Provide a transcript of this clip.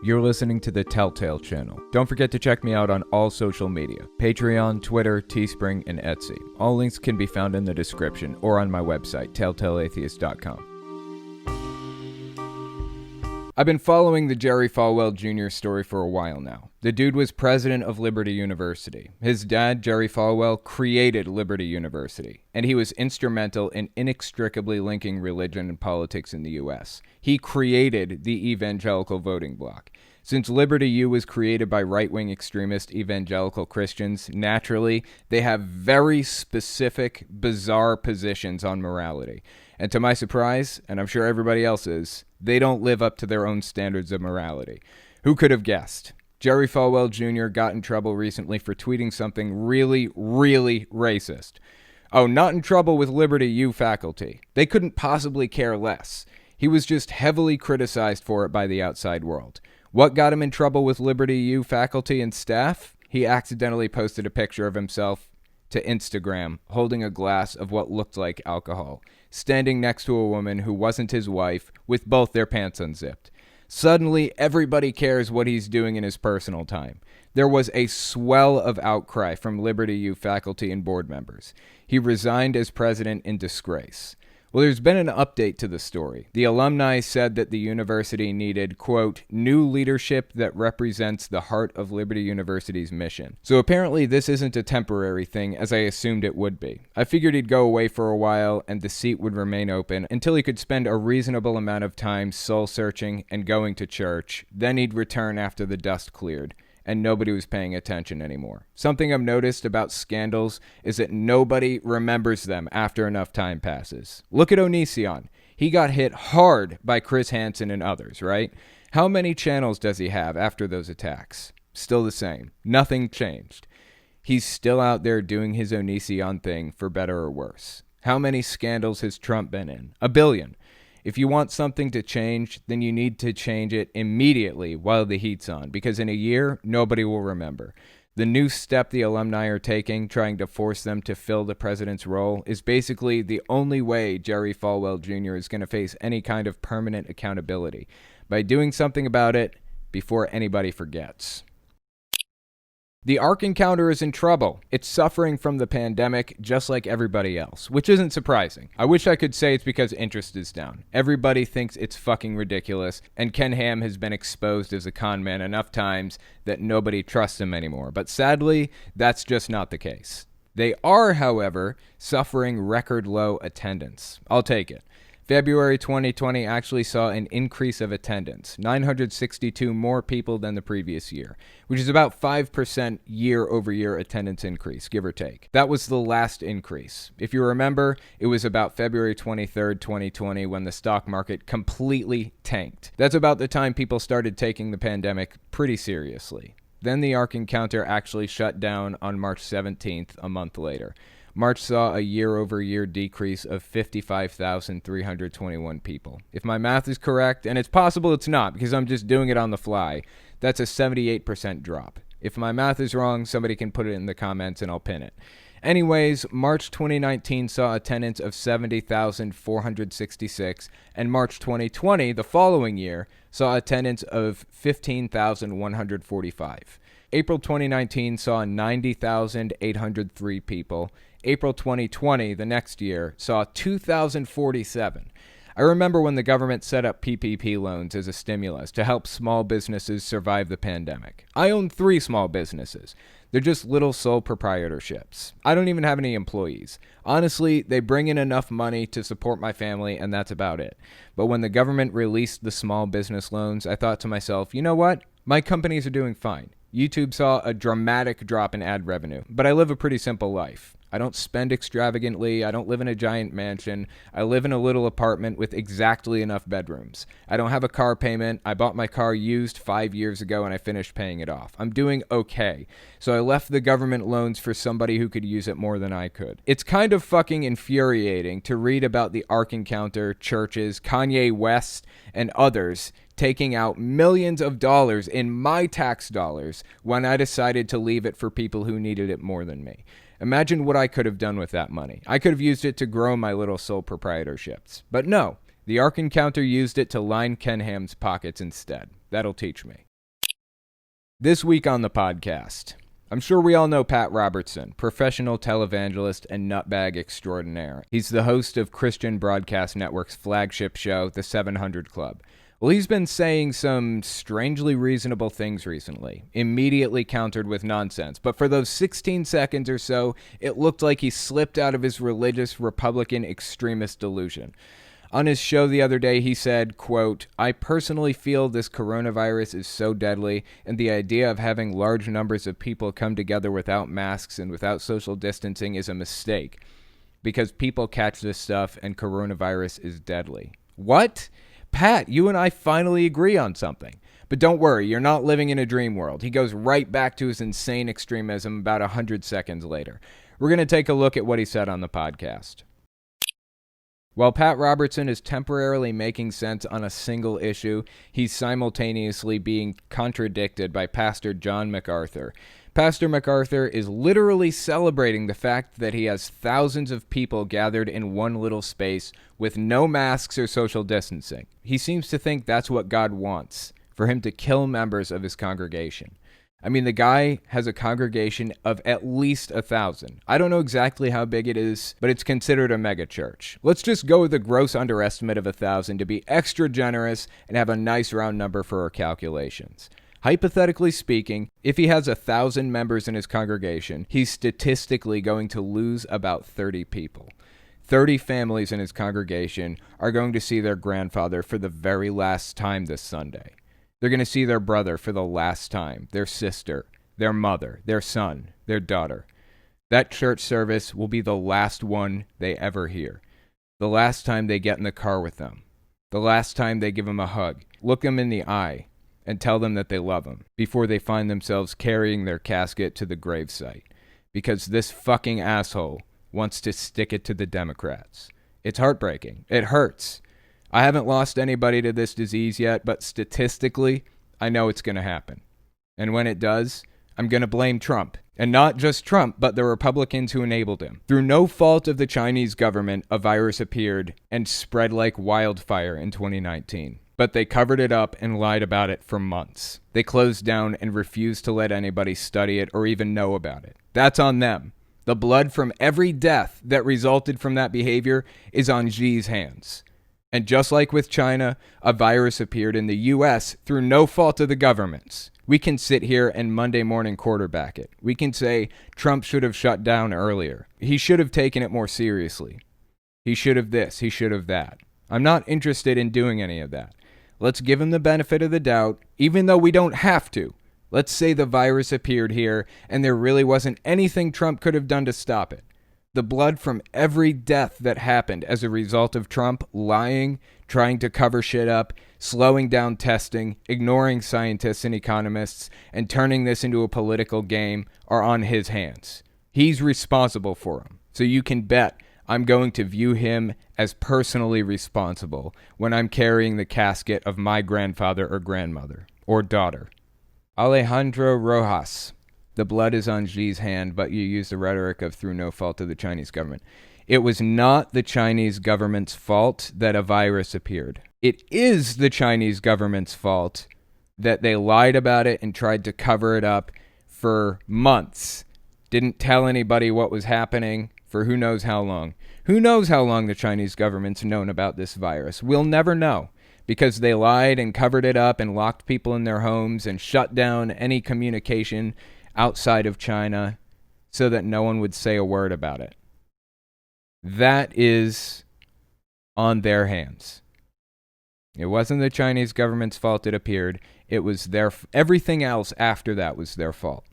You're listening to the Telltale Channel. Don't forget to check me out on all social media: Patreon, Twitter, Teespring, and Etsy. All links can be found in the description or on my website, telltaleatheist.com. I've been following the Jerry Falwell Jr. story for a while now. The dude was president of Liberty University. His dad, Jerry Falwell, created Liberty University, and he was instrumental in inextricably linking religion and politics in the U.S. He created the evangelical voting bloc. Since Liberty U was created by right-wing extremist evangelical Christians, naturally, they have very specific, bizarre positions on morality. And to my surprise, and I'm sure everybody else's, they don't live up to their own standards of morality. Who could have guessed? Jerry Falwell Jr. got in trouble recently for tweeting something really, really racist. Oh, not in trouble with Liberty U faculty. They couldn't possibly care less. He was just heavily criticized for it by the outside world. What got him in trouble with Liberty U faculty and staff? He accidentally posted a picture of himself to Instagram holding a glass of what looked like alcohol, standing next to a woman who wasn't his wife with both their pants unzipped. Suddenly, everybody cares what he's doing in his personal time. There was a swell of outcry from Liberty U faculty and board members. He resigned as president in disgrace. Well, there's been an update to the story. The alumni said that the university needed, quote, new leadership that represents the heart of Liberty University's mission. So apparently this isn't a temporary thing, as I assumed it would be. I figured he'd go away for a while and the seat would remain open until he could spend a reasonable amount of time soul-searching and going to church. Then he'd return after the dust cleared and nobody was paying attention anymore. Something I've noticed about scandals is that nobody remembers them after enough time passes. Look at Onision. He got hit hard by Chris Hansen and others, right? How many channels does he have after those attacks? Still the same. Nothing changed. He's still out there doing his Onision thing, for better or worse. How many scandals has Trump been in? 1 billion. If you want something to change, then you need to change it immediately while the heat's on, because in a year, nobody will remember. The new step the alumni are taking, trying to force them to fill the president's role, is basically the only way Jerry Falwell Jr. is going to face any kind of permanent accountability, by doing something about it before anybody forgets. The Ark Encounter is in trouble. It's suffering from the pandemic just like everybody else, which isn't surprising. I wish I could say it's because interest is down. Everybody thinks it's fucking ridiculous, and Ken Ham has been exposed as a con man enough times that nobody trusts him anymore. But sadly, that's just not the case. They are, however, suffering record low attendance. I'll take it. February 2020 actually saw an increase of attendance, 962 more people than the previous year, which is about 5% year-over-year attendance increase, give or take. That was the last increase. If you remember, it was about February 23rd, 2020, when the stock market completely tanked. That's about the time people started taking the pandemic pretty seriously. Then the Ark Encounter actually shut down on March 17th, a month later. March saw a year-over-year decrease of 55,321 people. If my math is correct, and it's possible it's not because I'm just doing it on the fly, that's a 78% drop. If my math is wrong, somebody can put it in the comments and I'll pin it. Anyways, March 2019 saw attendance of 70,466, and March 2020, the following year, saw attendance of 15,145. April 2019 saw 90,803 people. April 2020, the next year, saw 2,047. I remember when the government set up PPP loans as a stimulus to help small businesses survive the pandemic. I own 3 small businesses. They're just little sole proprietorships. I don't even have any employees. Honestly, they bring in enough money to support my family, and that's about it. But when the government released the small business loans, I thought to myself, you know what? My companies are doing fine. YouTube saw a dramatic drop in ad revenue, but I live a pretty simple life. I don't spend extravagantly. I don't live in a giant mansion. I live in a little apartment with exactly enough bedrooms. I don't have a car payment. I bought my car used 5 years ago and I finished paying it off. I'm doing okay. So I left the government loans for somebody who could use it more than I could. It's kind of fucking infuriating to read about the Ark Encounter, churches, Kanye West, and others taking out millions of dollars in my tax dollars when I decided to leave it for people who needed it more than me. Imagine what I could have done with that money. I could have used it to grow my little sole proprietorships. But no, the Ark Encounter used it to line Ken Ham's pockets instead. That'll teach me. This week on the podcast, I'm sure we all know Pat Robertson, professional televangelist and nutbag extraordinaire. He's the host of Christian Broadcast Network's flagship show, The 700 Club. Well, he's been saying some strangely reasonable things recently, immediately countered with nonsense. But for those 16 seconds or so, it looked like he slipped out of his religious Republican extremist delusion. On his show the other day, he said, quote, "I personally feel this coronavirus is so deadly, and the idea of having large numbers of people come together without masks and without social distancing is a mistake, because people catch this stuff and coronavirus is deadly." What? Pat, you and I finally agree on something. But don't worry, you're not living in a dream world. He goes right back to his insane extremism about 100 seconds later. We're going to take a look at what he said on the podcast. While Pat Robertson is temporarily making sense on a single issue, he's simultaneously being contradicted by Pastor John MacArthur. Pastor MacArthur is literally celebrating the fact that he has thousands of people gathered in one little space with no masks or social distancing. He seems to think that's what God wants, for him to kill members of his congregation. I mean, the guy has a congregation of at least 1,000. I don't know exactly how big it is, but it's considered a mega church. Let's just go with a gross underestimate of 1,000 to be extra generous and have a nice round number for our calculations. Hypothetically speaking, if he has 1,000 members in his congregation, he's statistically going to lose about 30 people. 30 families in his congregation are going to see their grandfather for the very last time this Sunday. They're going to see their brother for the last time, their sister, their mother, their son, their daughter. That church service will be the last one they ever hear. The last time they get in the car with them. The last time they give them a hug, look them in the eye, and tell them that they love them before they find themselves carrying their casket to the gravesite. Because this fucking asshole wants to stick it to the Democrats. It's heartbreaking. It hurts. I haven't lost anybody to this disease yet, but statistically, I know it's going to happen. And when it does, I'm going to blame Trump. And not just Trump, but the Republicans who enabled him. Through no fault of the Chinese government, a virus appeared and spread like wildfire in 2019. But they covered it up and lied about it for months. They closed down and refused to let anybody study it or even know about it. That's on them. The blood from every death that resulted from that behavior is on Xi's hands. And just like with China, a virus appeared in the U.S. through no fault of the government's. We can sit here and Monday morning quarterback it. We can say Trump should have shut down earlier. He should have taken it more seriously. He should have this. He should have that. I'm not interested in doing any of that. Let's give him the benefit of the doubt, even though we don't have to. Let's say the virus appeared here and there really wasn't anything Trump could have done to stop it. The blood from every death that happened as a result of Trump lying, trying to cover shit up, slowing down testing, ignoring scientists and economists, and turning this into a political game are on his hands. He's responsible for them. So you can bet I'm going to view him as personally responsible when I'm carrying the casket of my grandfather or grandmother or daughter. Alejandro Rojas. The blood is on Xi's hand, but you use the rhetoric of through no fault of the Chinese government. It was not the Chinese government's fault that a virus appeared. It is the Chinese government's fault that they lied about it and tried to cover it up for months. Didn't tell anybody what was happening for who knows how long. Who knows how long the Chinese government's known about this virus? We'll never know. Because they lied and covered it up and locked people in their homes and shut down any communication outside of China so that no one would say a word about it. That is on their hands. It wasn't the Chinese government's fault it appeared. It was everything else after that was their fault.